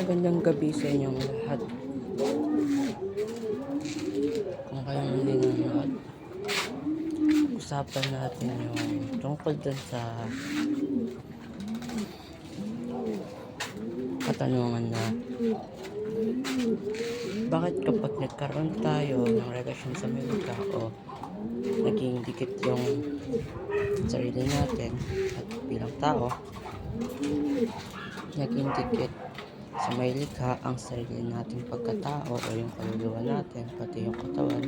Magandang gabi sa inyong lahat. Kung kayong hindi nanonood, usapan natin yung tungkol dun sa katanungan na bakit kapag nagkaroon tayo ng relasyon sa medika o naging dikit yung sarili natin at bilang tao, naging dikit sa may likha ang sarili nating pagkatao o yung kaluluwa natin, pati yung katawan.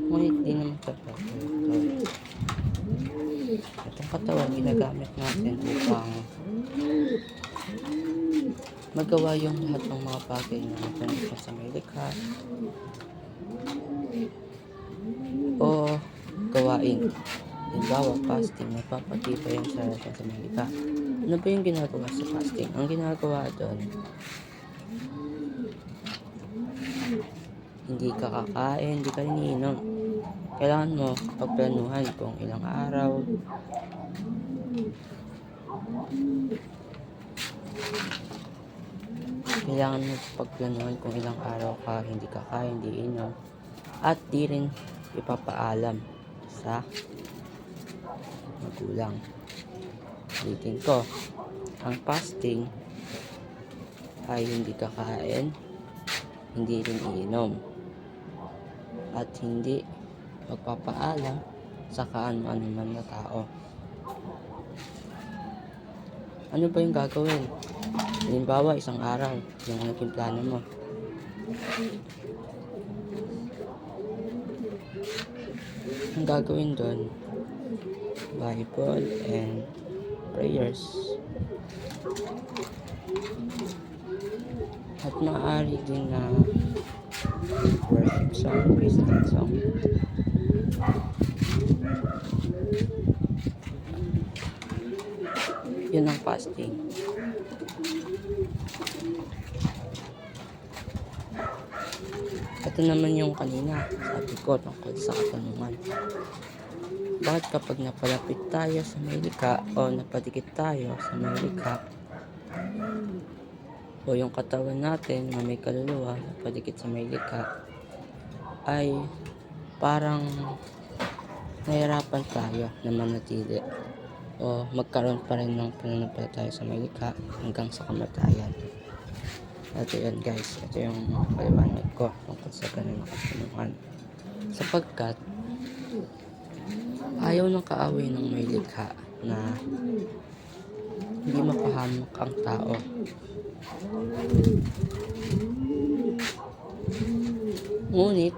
Ngunit di naman kapag itong katawan ginagamit natin upang magawa yung lahat ng mga bagay na connection sa may likha o gawain. Halimbawa, fasting, nagpapatibay yung sa relasyon sa may likha. Ano ba yung ginagawa sa fasting? Ang ginagawa doon, hindi ka kakain, hindi ka iniinom. Kailangan mo pagplanuhan kung ilang araw, kung ilang araw ka hindi kakain, hindi inom, at di rin ipapaalam sa magulang. Ulitin ko, ang fasting ay hindi kakain, hindi rin iinom, at hindi magpapaalam sa kaano-ano man na tao. Ano ba yung gagawin? Halimbawa, isang araw yung naging plano mo. Ang gagawin doon, Bible and prayers. At maaari din na worship song, Christian song. Yun ang fasting. Ito naman yung kanina, sabi ko tungkol sa katanungan. Bakit kapag napalapit tayo sa may likha o napadikit tayo sa may likha o yung katawan natin na may kaluluwa napadikit sa may likha, ay parang nahirapan tayo na manatili o magkaroon pa rin ng pananampalataya sa may likha hanggang sa kamatayan. At yun guys, ito yung paliwanag ko tungkol sa ganun katanungan. Sapagkat ayaw ng kaaway ng may likha na hindi mapahamak ang tao. Ngunit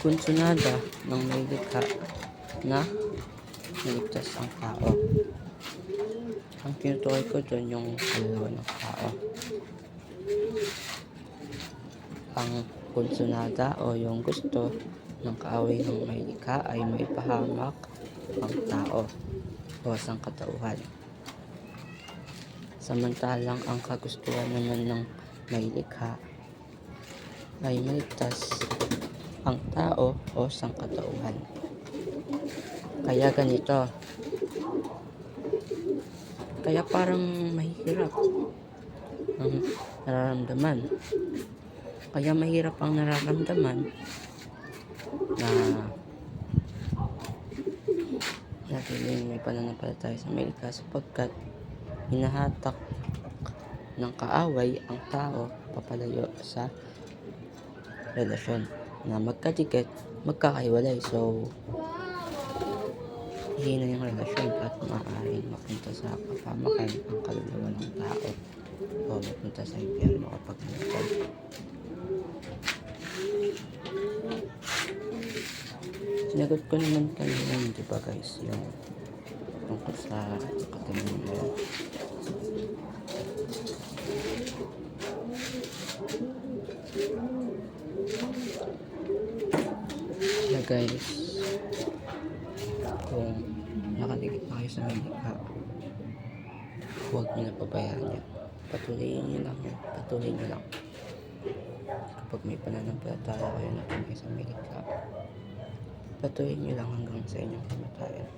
kunsunada ng may likha na maligtas ang tao. Ang tinutukoy ko dun yung kaluluwa ng tao. Ang kunsunada o yung gusto ng kaaway ng may likha ay maipahamak ang tao o sangkatauhan. Samantalang ang kagustuhan naman ng may likha ay maligtas ang tao o sangkatauhan. Kaya ganito. Kaya parang mahirap ang nararamdaman. Kaya mahirap ang nararamdaman na natin may pananampalataya sa may likha sapagkat hinahatak ng kaaway ang tao papalayo sa relasyon na magkadikit, magkakahiwalay. So, hihina yung relasyon at maaaring mapunta sa kapamakan ang kaluluwa ng tao o mapunta sa impyerno kapag namatay. Sinagot ko naman kanina, di ba guys, yung tungkol sa katanungan mo. Yeah guys, kung nakadikit na kayo sa may likha, huwag nyo na pabayaan yan. Patuloyin nyo lang yan. Patuloy nyo lang. Kapag may pananampalataya kayo na tunay sa may likha, patuloy nyo lang hanggang sa inyong kamatayan.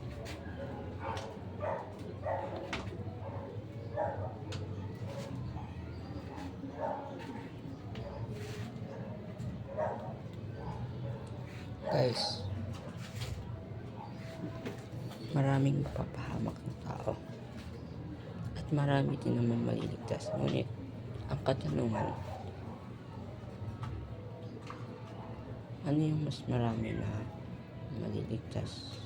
maraming mapapahamak ng tao at marami din naman maliligtas. Ngunit ang katanungan, ano yung mas marami na maliligtas?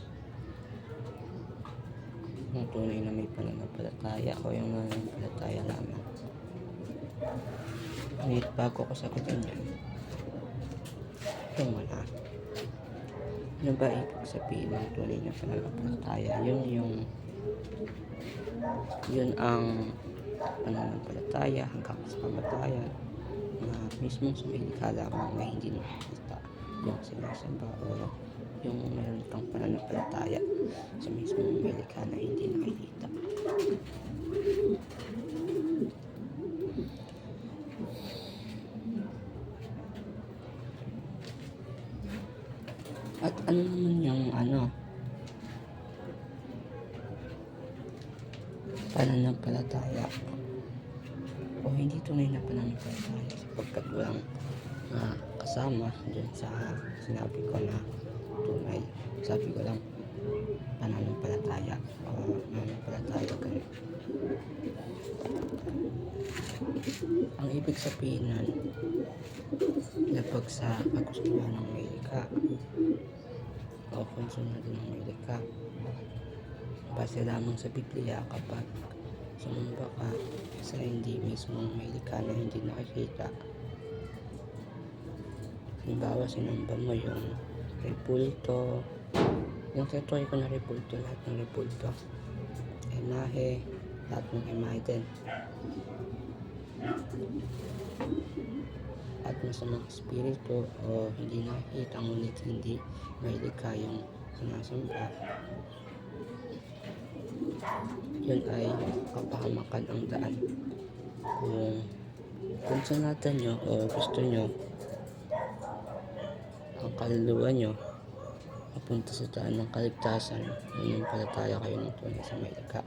Yung tunay na may pananampalataya o yung nananampalataya lamang? Ngunit bago ko sagutin yan, yung wala. Ano ba ibig sabihin ng tunay na pananampalataya? Yun ang pananampalataya hanggang sa kamatayan na mismong sumilikha lamang na hindi nakikita yung sinasamba, o yung meron kang pananampalataya sa mismong nilikha na hindi nakikita. At ano naman yung pananampalataya o hindi tunay na pananampalataya, sapagkat walang kasama dun sa sinabi ko na tunay. Sabi ko lang pananampalataya o nananampalataya kayo. Ang ibig sabihin nun, labag sa kagustuhan ng may likha o konsunado ng may likha, base lamang sa Biblia. Kapag sumamba ka sa hindi mismong may likha na hindi nakikita, halimbawa sinamba mo yung repulto, yung tutuloy ko na repulto, lahat ng repulto, imahe, lahat ng imahe din, at masamang espiritu o hindi nakikita ngunit hindi may likha yung sinasamba, yun ay kapahamakan ang daan. Kung sanatan nyo o gusto nyo ang kaluluwa nyo mapunta sa daan ng kaligtasan, nananampalataya kayo ng tunay sa may likha.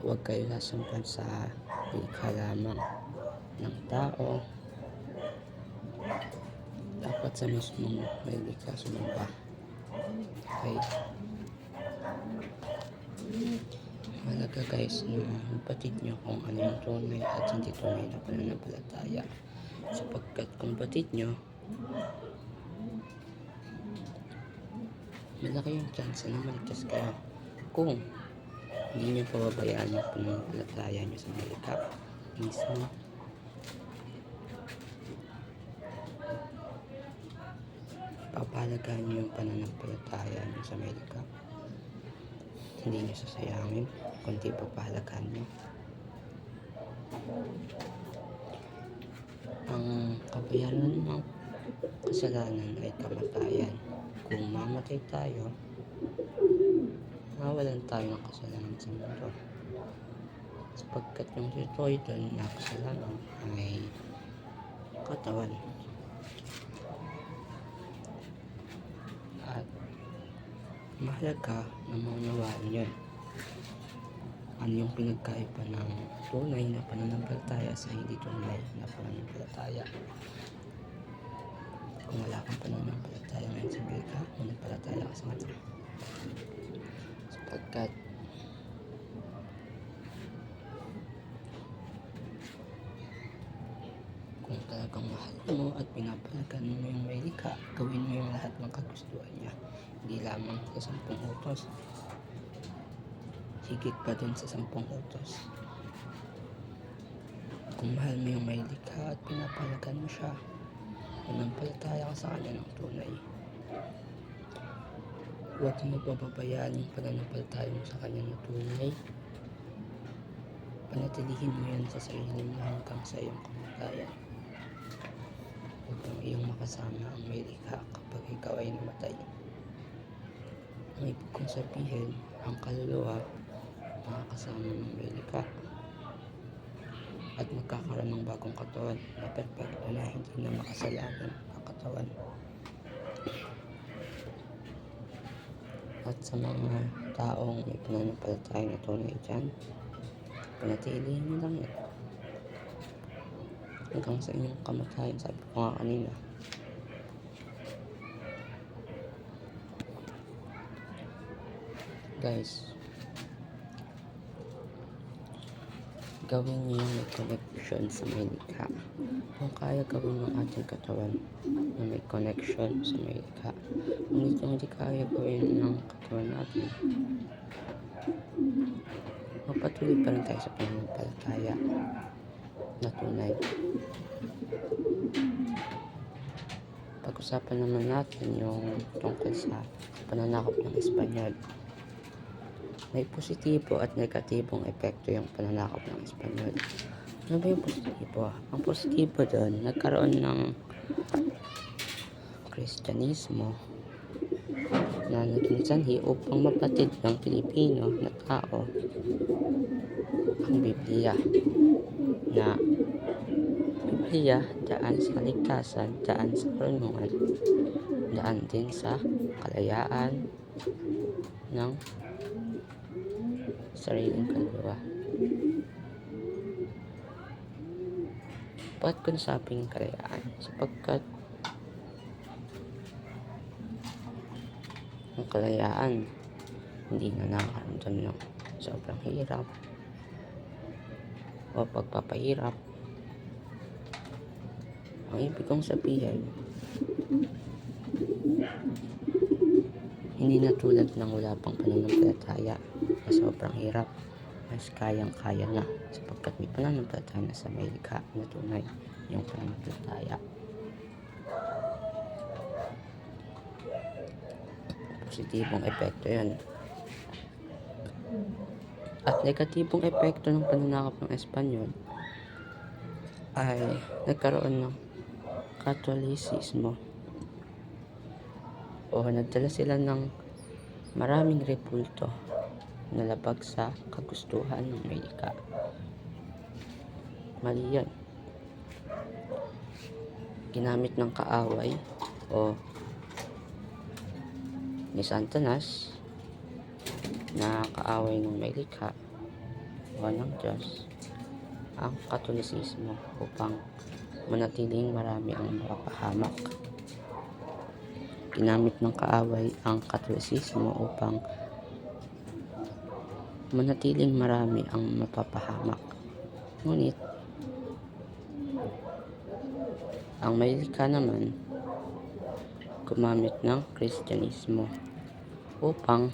Huwag kayo sasampan sa likha lamang ng tao, dapat sa mismong may likha sumamba. Okay, malaga guys na batid nyo kung ano yung tunay at hindi tunay na pananampalataya, sapagkat kung batid nyo, malaki yung chance na maligtas kayo kung hindi nyo pababayaan yung pananampalataya nyo sa may likha mismo. Papahalagaan nyo yung pananampalataya nyo sa may likha, hindi nyo sasayangin, kundi papahalagaan nyo. Ang kabayaran ng kasalanan ay kamatayan. Kung mamatay tayo, mawalan tayo ng kasalanan sa mundo, sapagkat yung totoo doon na kasalanan ay katawan. At mahalaga na maunawaan yun. Ano yung pinagkaiba ng tunay na pananampalataya sa hindi tunay na pananampalataya? Kung wala kang pananampalataya ngayon sa Biblia, manampalataya ka sa Kanya, sapagkat kung talagang mahal mo at pinapalagan mo yung may likha, gawin mo yung lahat ng kagustuhan niya, hindi lamang sa 10 utos, higit pa din sa 10 utos. Kung mahal mo yung may likha at pinapalagan mo siya, manampalataya ka sa Kanya ng tunay. Huwag mo pababayaan yung pananampalataya mo sa Kanya ng tunay. Panatilihin mo yan sa sarili mo hanggang sa iyong kamatayan. Huwag kang iyong makasama ang may likha kapag ikaw ay namatay. Ang ibig kong sabihin, ang kaluluwa makakasama ng may likha at magkakaroon ng bagong katawan na perfecto na hindi na makasalanan ang katawan. At sa mga taong may pananampalataya na tunay dyan, panatilihin nyo lang yan hanggang sa inyong kamatayan. Sabi ko nga kanina, Guys, gawin niyo yung may connection sa may likha. Kung kaya gawin ng ating katawan na may connection sa may likha. Ngunit kung hindi kaya gawin ng katawan natin, magpatuloy pa rin tayo sa pananampalataya na tunay. Pag-usapan naman natin yung tungkol sa pananakop ng Espanyol. May positibo at negatibong epekto yung pananakop ng Espanyol. Ano ba yung positibo? Ang positibo doon, nagkaroon ng Kristyanismo na naging sanhi upang mapatid ng Pilipino na tao ang Biblia. Na Biblia, daan sa kaligtasan, daan sa karunungan, daan din sa kalayaan ng sariling kaluluwa. Bakit ko nasabing kalayaan? Sapagkat ang kalayaan hindi na nakakaramdam ng sobrang hirap o pagpapahirap. Ang ibig kong sabihin, hindi na tulad ng wala pang pananampalataya na sobrang hirap, mas kayang-kaya na sapagkat may pananampalataya na sa may likha na tunay yung pananampalataya. Positibong epekto yun. At negatibong epekto ng pananakop ng Espanyol ay nagkaroon ng Katolisismo o nagdala sila ng maraming rebulto na labag sa kagustuhan ng may likha. Mali yan. Ginamit ng kaaway o ni Satanas na kaaway ng may likha o ng Diyos ang Katolisismo upang manatiling marami ang mapapahamak. Ginamit ng kaaway ang Katolisismo upang manatiling marami ang mapapahamak. Ngunit ang may likha naman gumamit ng Kristyanismo upang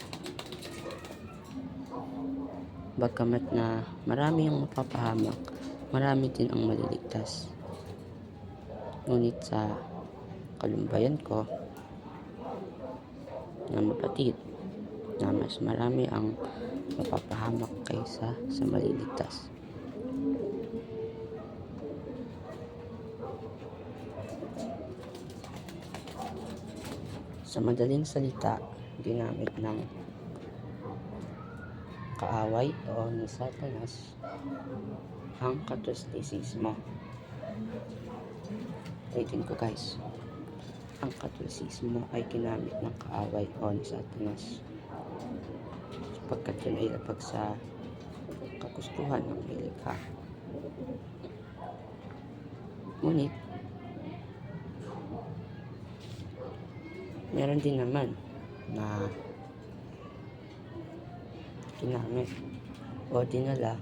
bagamat na marami ang mapapahamak, marami din ang maliligtas. Ngunit sa kalumbayan ko na mapatid na mas marami ang mapapahamak kaysa sa maliligtas. Sa madaling salita, ginamit ng kaaway o ni Satanas ang Katolisismo. Ulitin ko guys, ang Katolisismo ay ginamit ng kaaway o ni Satanas sapagkat yun ay labag sa kagustuhan ng may likha. Ngunit meron din naman na ginamit o dinala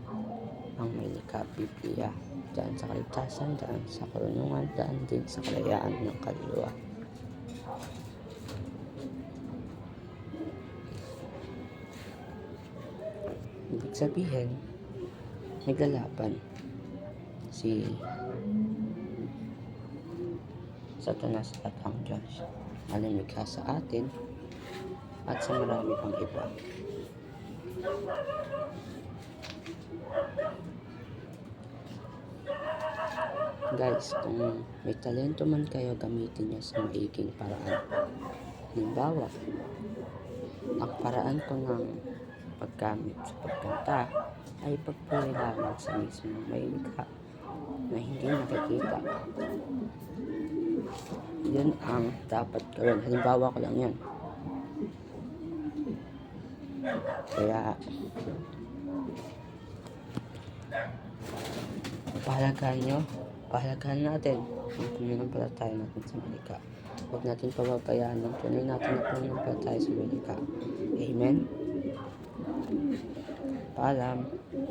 ang may likha, Biblia, daan sa kaligtasan, daan sa karunungan, daan din sa kalayaan ng kaluluwa. Ibig sabihin, naglalaban si Satanas at ang Diyos na lumikha sa atin at sa marami pang iba. Guys, kung may talento man kayo, gamitin nyo sa maiging paraan. Halimbawa, ang paraan ko ng paggamit sa pagkanta ay pagpuri lamang sa mismong may likha na hindi nakikita. Yun ang dapat gawin. Halimbawa ko lang yan. Kaya pahalagahan natin ang pananampalataya natin sa likha. Huwag natin pababayaan ng tunay natin na pananampalataya sa likha. Amen? Paalam.